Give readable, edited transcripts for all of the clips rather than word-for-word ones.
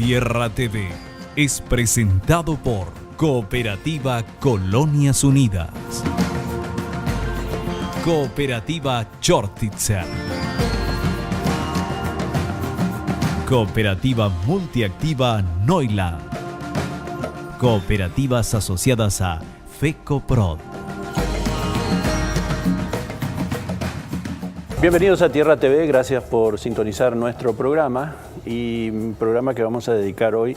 Tierra TV es presentado por Cooperativa Colonias Unidas. Cooperativa Chortitzer. Cooperativa Multiactiva Neuland. Cooperativas asociadas a FECOPROD. Bienvenidos a Tierra TV, gracias por sintonizar nuestro programa y un programa que vamos a dedicar hoy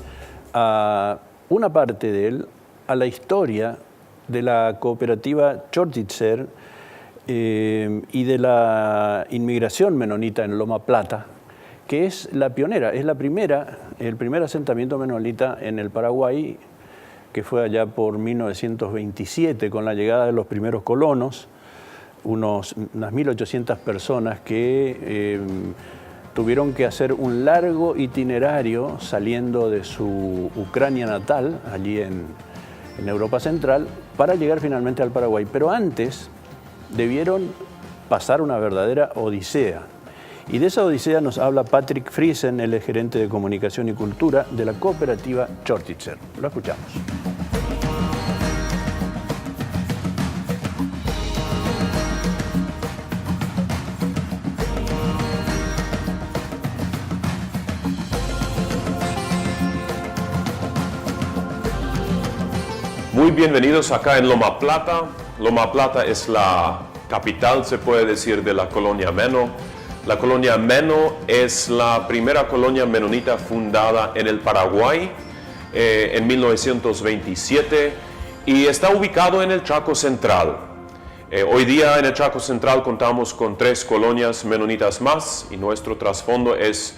a una parte de él, a la historia de la cooperativa Chortitzer y de la inmigración menonita en Loma Plata, que es la pionera, es el primer asentamiento menonita en el Paraguay, que fue allá por 1927 con la llegada de los primeros colonos, unas 1.800 personas que tuvieron que hacer un largo itinerario saliendo de su Ucrania natal, allí en Europa Central, para llegar finalmente al Paraguay. Pero antes debieron pasar una verdadera odisea. Y de esa odisea nos habla Patrick Friesen, el gerente de comunicación y cultura de la cooperativa Chortitzer. Lo escuchamos. Muy bienvenidos acá en Loma Plata. Loma Plata es la capital, se puede decir, de la colonia Meno. La colonia Meno es la primera colonia menonita fundada en el Paraguay en 1927 y está ubicado en el Chaco Central. Hoy día en el Chaco Central contamos con 3 colonias menonitas más y nuestro trasfondo es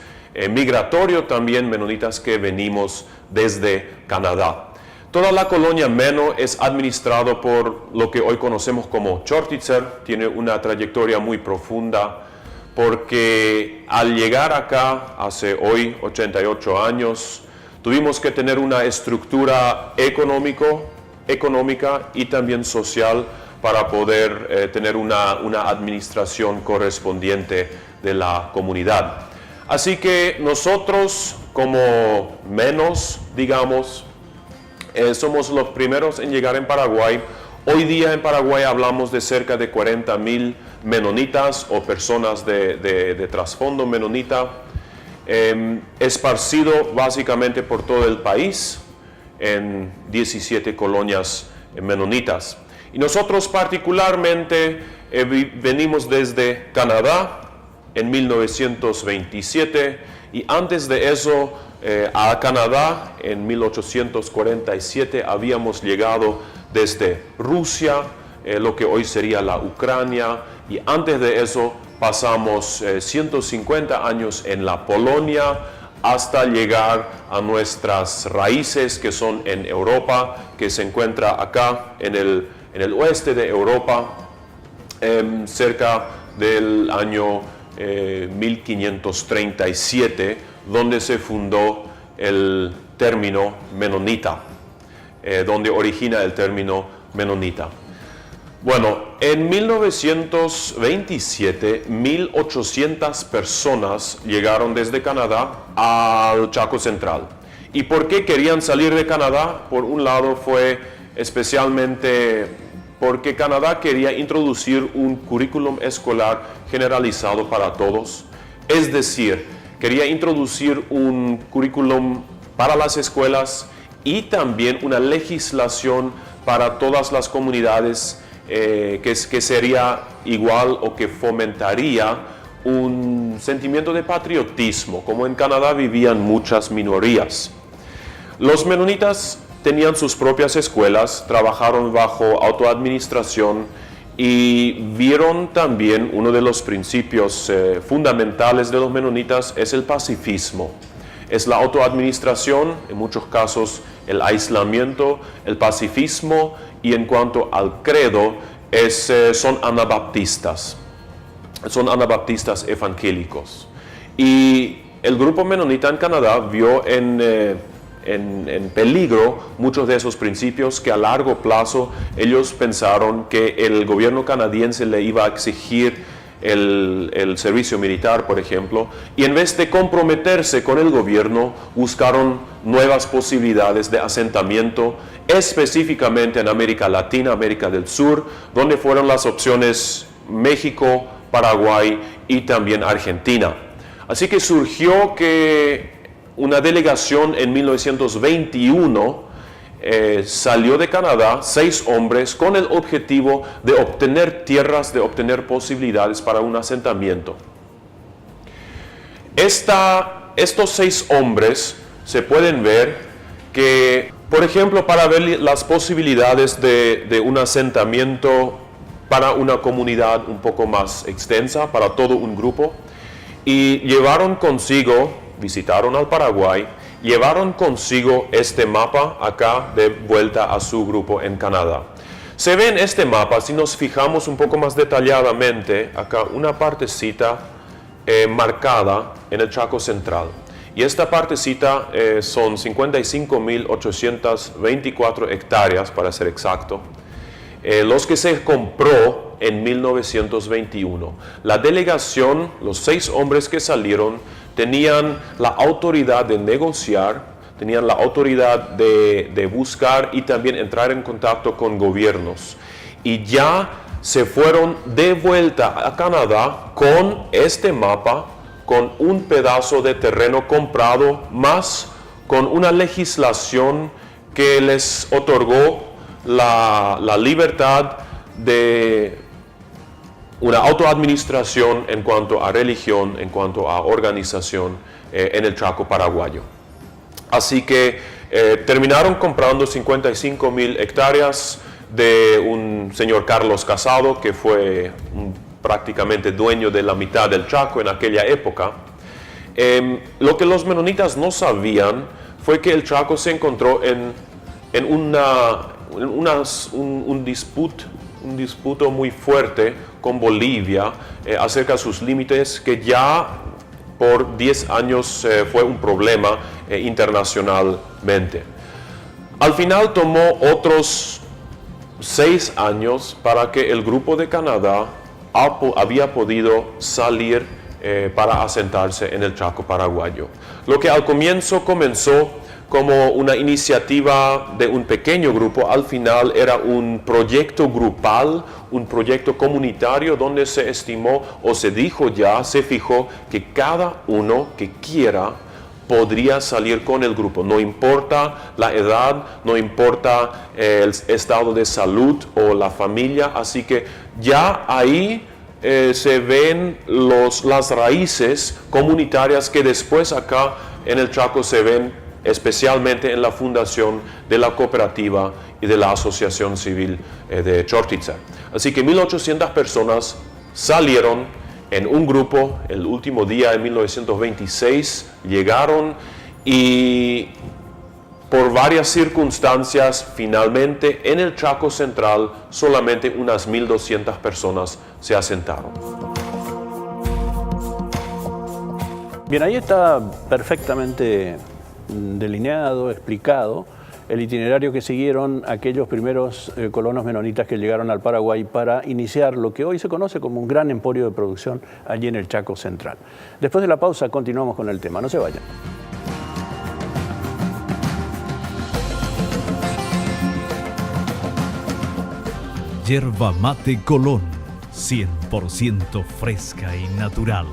migratorio también, menonitas que venimos desde Canadá. Toda la colonia Meno es administrado por lo que hoy conocemos como Chortitzer. Tiene una trayectoria muy profunda porque al llegar acá hace hoy 88 años, tuvimos que tener una estructura económica y también social para poder tener una administración correspondiente de la comunidad. Así que nosotros como menos, digamos, somos los primeros en llegar en Paraguay. Hoy día en Paraguay hablamos de cerca de 40.000 menonitas o personas de trasfondo menonita, esparcido básicamente por todo el país en 17 colonias menonitas. Y nosotros particularmente venimos desde Canadá en 1927 y antes de eso a Canadá en 1847 habíamos llegado desde Rusia, lo que hoy sería la Ucrania, y antes de eso pasamos 150 años en la Polonia hasta llegar a nuestras raíces que son en Europa, que se encuentra acá en el oeste de Europa, cerca del año 1537, donde se fundó el término menonita, donde origina el término menonita. Bueno, en 1927, 1.800 personas llegaron desde Canadá al Chaco Central. ¿Y por qué querían salir de Canadá? Por un lado fue especialmente porque Canadá quería introducir un currículum escolar generalizado para todos, es decir, quería introducir un currículum para las escuelas y también una legislación para todas las comunidades que sería igual o que fomentaría un sentimiento de patriotismo, como en Canadá vivían muchas minorías. Los menonitas tenían sus propias escuelas, trabajaron bajo autoadministración y vieron también uno de los principios fundamentales de los menonitas es el pacifismo. Es la autoadministración, en muchos casos el aislamiento, el pacifismo y en cuanto al credo son anabaptistas evangélicos. Y el grupo menonita en Canadá vio en peligro muchos de esos principios que a largo plazo ellos pensaron que el gobierno canadiense le iba a exigir el servicio militar, por ejemplo, y en vez de comprometerse con el gobierno, buscaron nuevas posibilidades de asentamiento, específicamente en América Latina, América del Sur, donde fueron las opciones México, Paraguay y también Argentina. Así que surgió que una delegación en 1921 salió de Canadá, 6 hombres, con el objetivo de obtener tierras, de obtener posibilidades para un asentamiento. Estos 6 hombres se pueden ver que, por ejemplo, para ver las posibilidades de un asentamiento para una comunidad un poco más extensa, para todo un grupo, y llevaron consigo, visitaron al Paraguay, llevaron consigo este mapa acá de vuelta a su grupo en Canadá. Se ve en este mapa, si nos fijamos un poco más detalladamente, acá una partecita marcada en el Chaco Central. Y esta partecita son 55.824 hectáreas, para ser exacto, los que se compró en 1921. La delegación, los 6 hombres que salieron, tenían la autoridad de negociar, tenían la autoridad de buscar y también entrar en contacto con gobiernos. Y ya se fueron de vuelta a Canadá con este mapa, con un pedazo de terreno comprado, más con una legislación que les otorgó la libertad de una autoadministración en cuanto a religión, en cuanto a organización en el Chaco paraguayo. Así que terminaron comprando 55.000 hectáreas de un señor Carlos Casado, que fue prácticamente dueño de la mitad del Chaco en aquella época. Lo que los menonitas no sabían fue que el Chaco se encontró en un disputo muy fuerte con Bolivia acerca de sus límites, que ya por 10 años fue un problema internacionalmente. Al final tomó otros 6 años para que el grupo de Canadá había podido salir para asentarse en el Chaco paraguayo. Lo que al comienzo comenzó como una iniciativa de un pequeño grupo, al final era un proyecto grupal, un proyecto comunitario, donde se estimó o se dijo ya, se fijó que cada uno que quiera podría salir con el grupo. No importa la edad, no importa el estado de salud o la familia, así que ya ahí se ven las raíces comunitarias que después acá en el Chaco se ven especialmente en la fundación de la cooperativa y de la asociación civil de Chortitza. Así que 1.800 personas salieron en un grupo el último día en 1926, llegaron y por varias circunstancias finalmente en el Chaco Central solamente unas 1.200 personas se asentaron. Bien, ahí está perfectamente delineado, explicado el itinerario que siguieron aquellos primeros colonos menonitas que llegaron al Paraguay para iniciar lo que hoy se conoce como un gran emporio de producción allí en el Chaco Central. Después de la pausa continuamos con el tema, no se vayan. Yerba Mate Colón, 100% fresca y natural.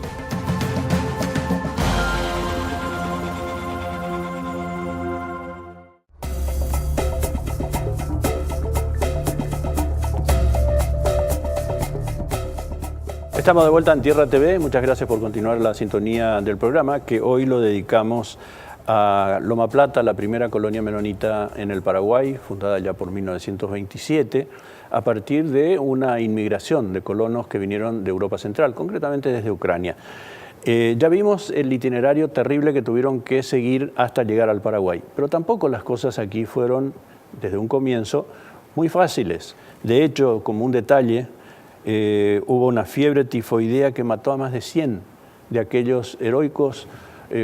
Estamos de vuelta en Tierra TV, muchas gracias por continuar la sintonía del programa, que hoy lo dedicamos a Loma Plata, la primera colonia menonita en el Paraguay, fundada ya por 1927, a partir de una inmigración de colonos que vinieron de Europa Central, concretamente desde Ucrania. Ya vimos el itinerario terrible que tuvieron que seguir hasta llegar al Paraguay, pero tampoco las cosas aquí fueron, desde un comienzo, muy fáciles. De hecho, como un detalle, hubo una fiebre tifoidea que mató a más de 100 de aquellos heroicos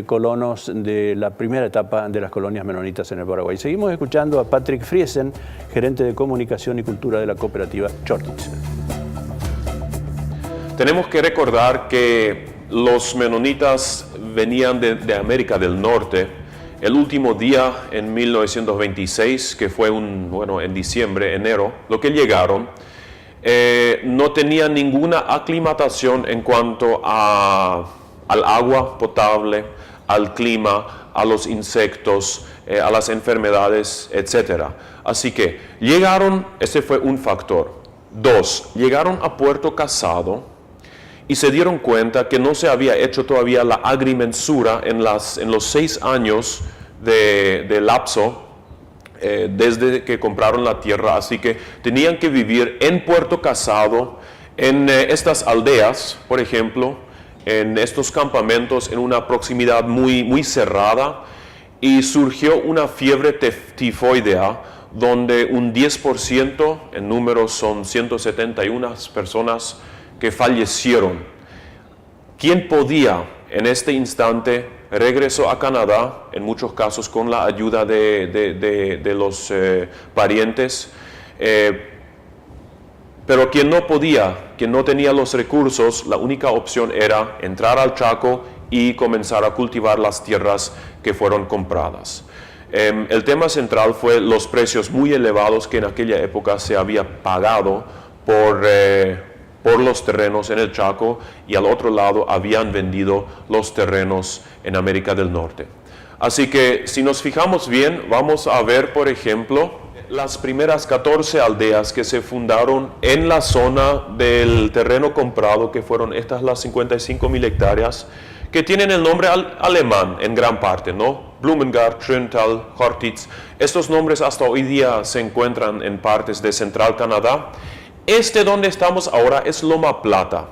colonos de la primera etapa de las colonias menonitas en el Paraguay. Seguimos escuchando a Patrick Friesen, gerente de comunicación y cultura de la cooperativa Chortitza. Tenemos que recordar que los menonitas venían de América del Norte. El último día en 1926, que fue en diciembre, enero, lo que llegaron, no tenían ninguna aclimatación en cuanto al agua potable, al clima, a los insectos, a las enfermedades, etc. Así que llegaron, ese fue un factor. 2, llegaron a Puerto Casado y se dieron cuenta que no se había hecho todavía la agrimensura en los 6 años de lapso desde que compraron la tierra, así que tenían que vivir en Puerto Casado, en estas aldeas, por ejemplo, en estos campamentos, en una proximidad muy, muy cerrada, y surgió una fiebre tifoidea, donde un 10%, en números son 171 personas que fallecieron. ¿Quién podía en este instante regresó a Canadá, en muchos casos con la ayuda de los parientes, pero quien no podía, quien no tenía los recursos, la única opción era entrar al Chaco y comenzar a cultivar las tierras que fueron compradas. El tema central fue los precios muy elevados que en aquella época se había pagado por los terrenos en el Chaco, y al otro lado habían vendido los terrenos en América del Norte. Así que si nos fijamos bien, vamos a ver, por ejemplo, las primeras 14 aldeas que se fundaron en la zona del terreno comprado, que fueron estas las 55.000 hectáreas, que tienen el nombre alemán en gran parte, ¿no? Blumengart, Schöntal, Hortitz. Estos nombres hasta hoy día se encuentran en partes de Central Canadá. Donde estamos ahora es Loma Plata.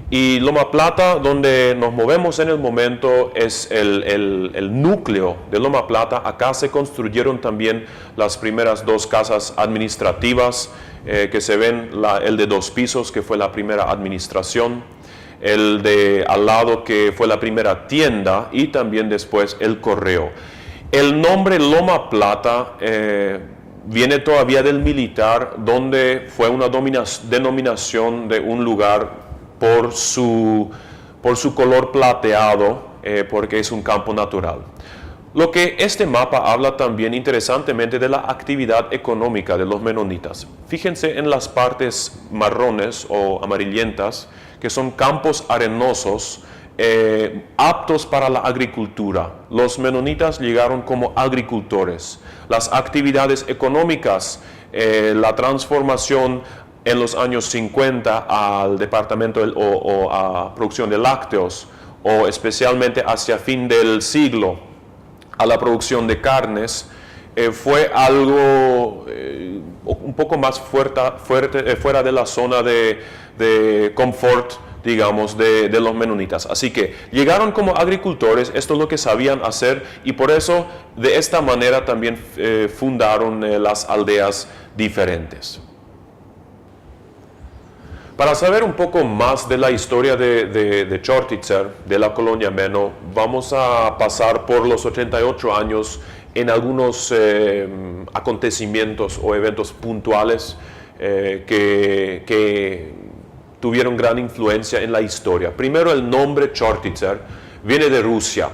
Y Loma Plata, donde nos movemos en el momento, es el núcleo de Loma Plata. Acá se construyeron también las primeras 2 casas administrativas que se ven, el de 2 pisos, que fue la primera administración, el de al lado, que fue la primera tienda, y también después el correo. El nombre Loma Plata viene todavía del militar, donde fue una denominación de un lugar por su color plateado, porque es un campo natural. Lo que este mapa habla también interesantemente de la actividad económica de los menonitas. Fíjense en las partes marrones o amarillentas, que son campos arenosos, aptos para la agricultura. Los menonitas llegaron como agricultores. Las actividades económicas, la transformación en los años 50 al departamento o a producción de lácteos, o especialmente hacia fin del siglo a la producción de carnes, fue algo un poco más fuerte fuera de la zona de confort, digamos, de los menonitas. Así que llegaron como agricultores, esto es lo que sabían hacer, y por eso de esta manera también fundaron las aldeas diferentes. Para saber un poco más de la historia de Chortitzer, de la colonia Meno, vamos a pasar por los 88 años en algunos acontecimientos o eventos puntuales que tuvieron gran influencia en la historia. Primero, el nombre Chortitzer viene de Rusia.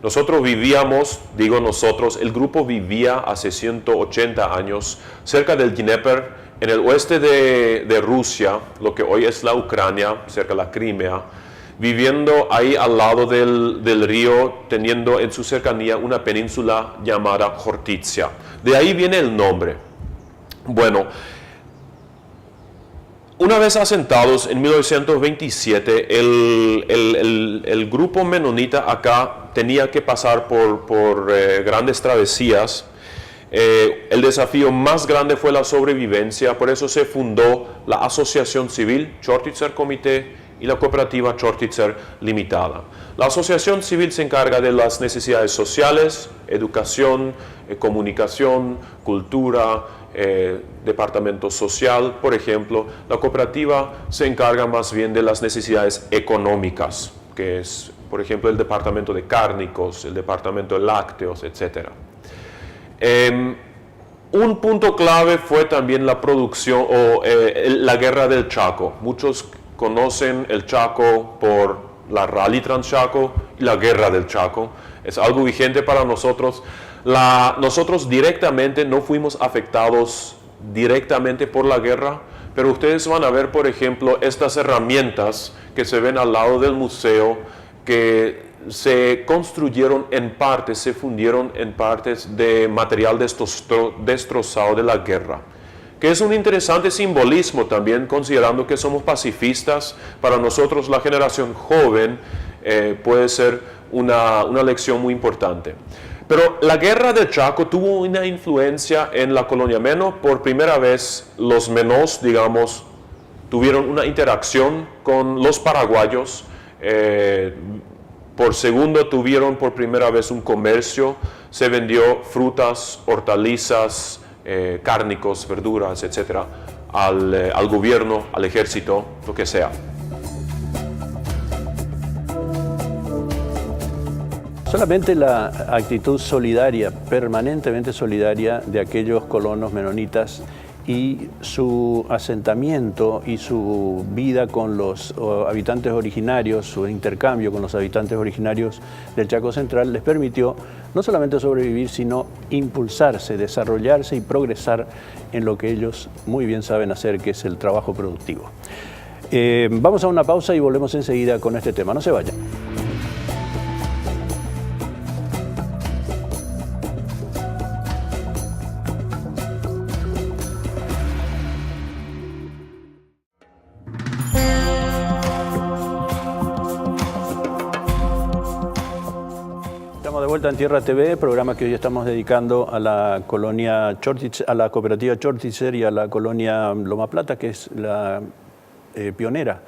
Nosotros vivíamos, digo nosotros, el grupo vivía hace 180 años cerca del Dnieper, en el oeste de Rusia, lo que hoy es la Ucrania, cerca de la Crimea, viviendo ahí al lado del río, teniendo en su cercanía una península llamada Hortitsia. De ahí viene el nombre. Bueno, una vez asentados en 1927, el grupo menonita acá tenía que pasar por grandes travesías. El desafío más grande fue la sobrevivencia, por eso se fundó la Asociación Civil Chortitzer Comité y la cooperativa Chortitzer Limitada. La asociación civil se encarga de las necesidades sociales, educación, comunicación, cultura, departamento social, por ejemplo. La cooperativa se encarga más bien de las necesidades económicas, que es, por ejemplo, el departamento de cárnicos, el departamento de lácteos, etc. Un punto clave fue también la producción o la guerra del Chaco. Muchos conocen el Chaco por la Rally Transchaco y la Guerra del Chaco. Es algo vigente para nosotros. Nosotros directamente no fuimos afectados directamente por la guerra, pero ustedes van a ver, por ejemplo, estas herramientas que se ven al lado del museo, que se construyeron en partes, se fundieron en partes de material destrozado de la guerra, que es un interesante simbolismo también, considerando que somos pacifistas. Para nosotros, la generación joven, puede ser una lección muy importante. Pero la Guerra del Chaco tuvo una influencia en la colonia Meno. Por primera vez, los menos, digamos, tuvieron una interacción con los paraguayos. Por segundo, tuvieron por primera vez un comercio. Se vendió frutas, hortalizas, cárnicos, verduras, etc. al gobierno, al ejército, lo que sea. Solamente la actitud solidaria, permanentemente solidaria, de aquellos colonos menonitas y su asentamiento y su vida con los habitantes originarios, su intercambio con los habitantes originarios del Chaco Central, les permitió no solamente sobrevivir, sino impulsarse, desarrollarse y progresar en lo que ellos muy bien saben hacer, que es el trabajo productivo. Vamos a una pausa y volvemos enseguida con este tema. No se vayan. En Tierra TV, programa que hoy estamos dedicando a la colonia Chortitzer, a la cooperativa Chortitzer y a la colonia Loma Plata, que es la pionera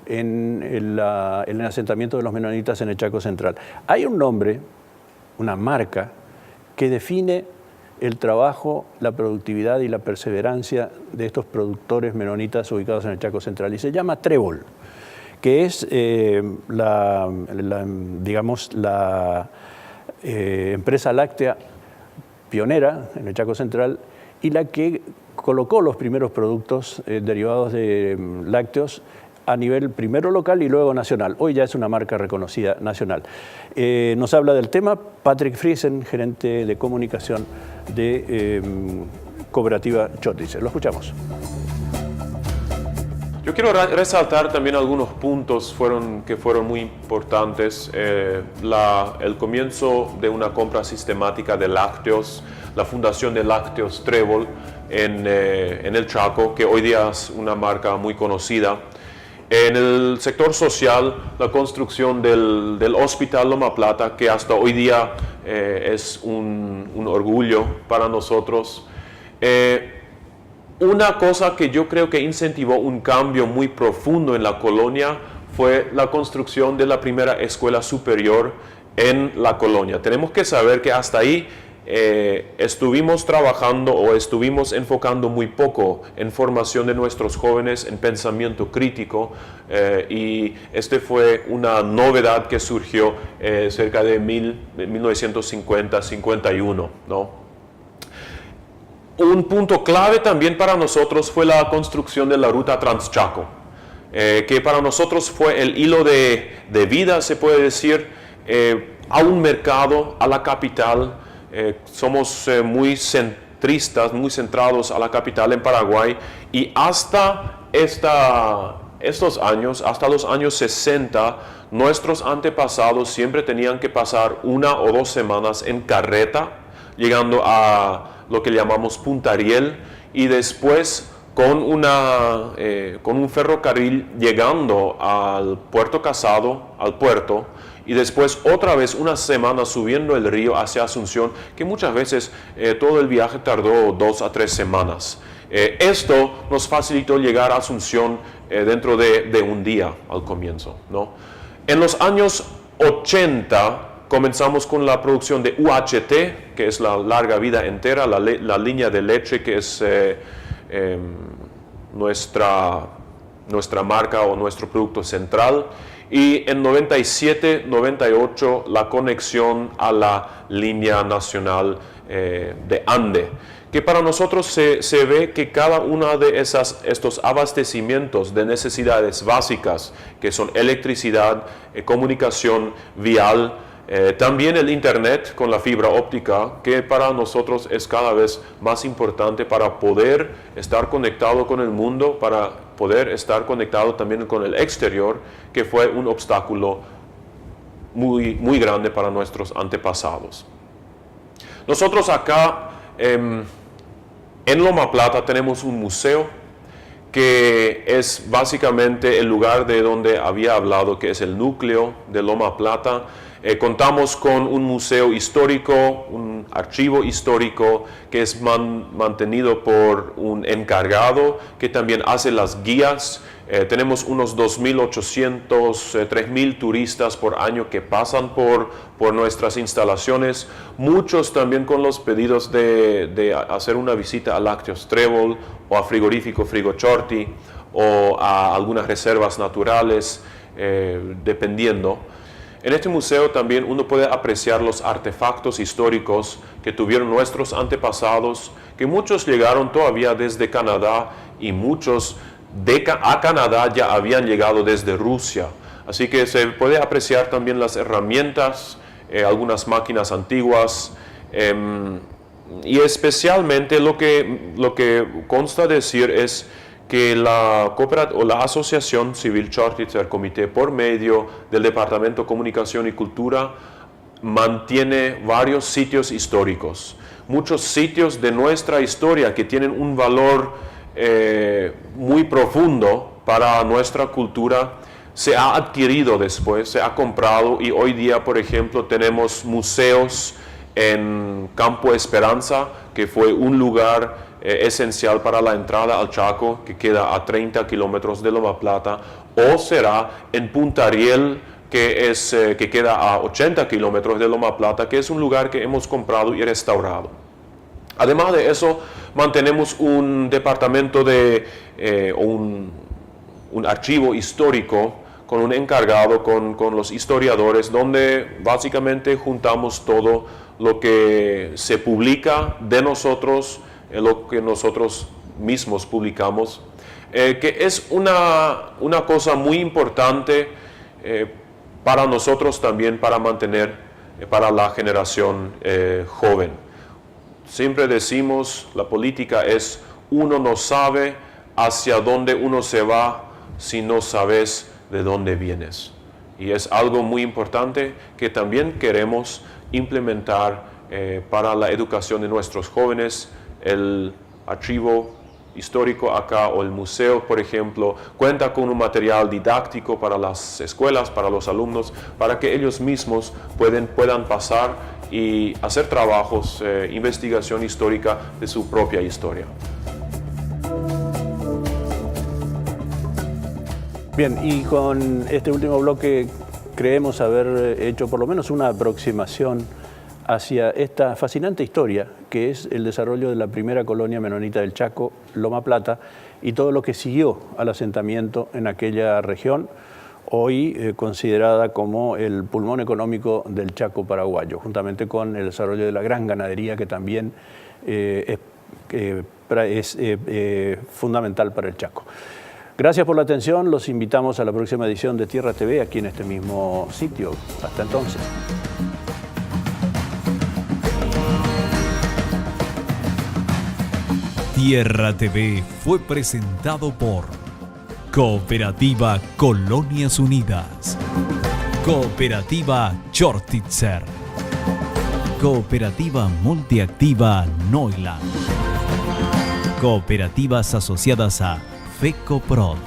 en el asentamiento de los menonitas en el Chaco Central. Hay un nombre, una marca, que define el trabajo, la productividad y la perseverancia de estos productores menonitas ubicados en el Chaco Central, y se llama Trébol, que es empresa láctea pionera en el Chaco Central y la que colocó los primeros productos derivados de lácteos a nivel primero local y luego nacional. Hoy ya es una marca reconocida nacional. Nos habla del tema Patrick Friesen, gerente de comunicación de Cooperativa Chortitzer. Lo escuchamos. Yo quiero resaltar también algunos puntos que fueron muy importantes. El comienzo de una compra sistemática de lácteos, la fundación de Lácteos Trébol en el Chaco, que hoy día es una marca muy conocida. En el sector social, la construcción del Hospital Loma Plata, que hasta hoy día es un orgullo para nosotros. Una cosa que yo creo que incentivó un cambio muy profundo en la colonia fue la construcción de la primera escuela superior en la colonia. Tenemos que saber que hasta ahí estuvimos trabajando o estuvimos enfocando muy poco en formación de nuestros jóvenes en pensamiento crítico, y este fue una novedad que surgió cerca de 1950-51, ¿no? Un punto clave también para nosotros fue la construcción de la ruta Transchaco, que para nosotros fue el hilo de vida, se puede decir, a un mercado, a la capital. Somos muy centristas, muy centrados a la capital en Paraguay, y hasta estos años, hasta los años 60, nuestros antepasados siempre tenían que pasar 1 o 2 semanas en carreta, llegando a lo que llamamos Punta Ariel, y después con un ferrocarril llegando al Puerto Casado, al puerto, y después otra vez una semana subiendo el río hacia Asunción, que muchas veces todo el viaje tardó 2 a 3 semanas. Esto nos facilitó llegar a Asunción dentro de un día al comienzo, ¿no? En los años 80 comenzamos con la producción de UHT, que es la larga vida entera, la línea de leche, que es nuestra marca o nuestro producto central. y en 97, 98 la conexión a la línea nacional de Ande, que para nosotros se ve que cada uno de estos abastecimientos de necesidades básicas, que son electricidad, comunicación vial, también el internet con la fibra óptica, que para nosotros es cada vez más importante para poder estar conectado con el mundo, para poder estar conectado también con el exterior, que fue un obstáculo muy, muy grande para nuestros antepasados. Nosotros acá en Loma Plata tenemos un museo que es básicamente el lugar de donde había hablado, que es el núcleo de Loma Plata. Contamos con un museo histórico, un archivo histórico que es mantenido por un encargado que también hace las guías. Tenemos unos 2.800, 3.000 turistas por año que pasan por nuestras instalaciones, muchos también con los pedidos de hacer una visita a Lácteos Trébol o a Frigorífico Frigochorti o a algunas reservas naturales, dependiendo. En este museo también uno puede apreciar los artefactos históricos que tuvieron nuestros antepasados, que muchos llegaron todavía desde Canadá y muchos a Canadá ya habían llegado desde Rusia. Así que se puede apreciar también las herramientas, algunas máquinas antiguas, y especialmente lo que consta decir es que la Asociación Civil Chortitzer Comité, por medio del Departamento de Comunicación y Cultura, mantiene varios sitios históricos, muchos sitios de nuestra historia que tienen un valor muy profundo para nuestra cultura. Se ha adquirido después, se ha comprado, y hoy día, por ejemplo, tenemos museos en Campo Esperanza, que fue un lugar esencial para la entrada al Chaco, que queda a 30 kilómetros de Loma Plata, o será en Punta Riel, que queda a 80 kilómetros de Loma Plata, que es un lugar que hemos comprado y restaurado. Además de eso, mantenemos un departamento un archivo histórico con un encargado, con los historiadores, donde básicamente juntamos todo lo que se publica de nosotros, lo que nosotros mismos publicamos, que es una cosa muy importante para nosotros también, para mantener para la generación joven. Siempre decimos, la política es, uno no sabe hacia dónde uno se va si no sabes de dónde vienes. Y es algo muy importante que también queremos implementar para la educación de nuestros jóvenes. El archivo histórico acá, o el museo, por ejemplo, cuenta con un material didáctico para las escuelas, para los alumnos, para que ellos mismos puedan pasar y hacer trabajos, investigación histórica de su propia historia. Bien, y con este último bloque creemos haber hecho por lo menos una aproximación hacia esta fascinante historia que es el desarrollo de la primera colonia menonita del Chaco, Loma Plata, y todo lo que siguió al asentamiento en aquella región, hoy considerada como el pulmón económico del Chaco paraguayo, juntamente con el desarrollo de la gran ganadería, que también es fundamental para el Chaco. Gracias por la atención, los invitamos a la próxima edición de Tierra TV aquí en este mismo sitio. Hasta entonces. Tierra TV fue presentado por Cooperativa Colonias Unidas, Cooperativa Chortitzer, Cooperativa Multiactiva Neuland, Cooperativas asociadas a FECOPROD.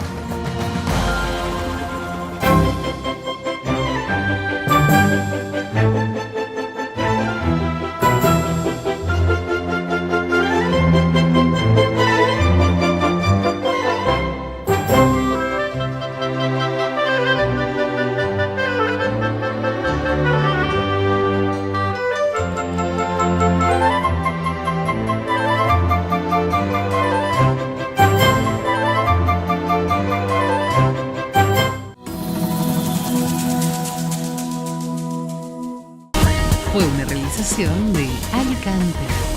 Fue una realización de Alicante.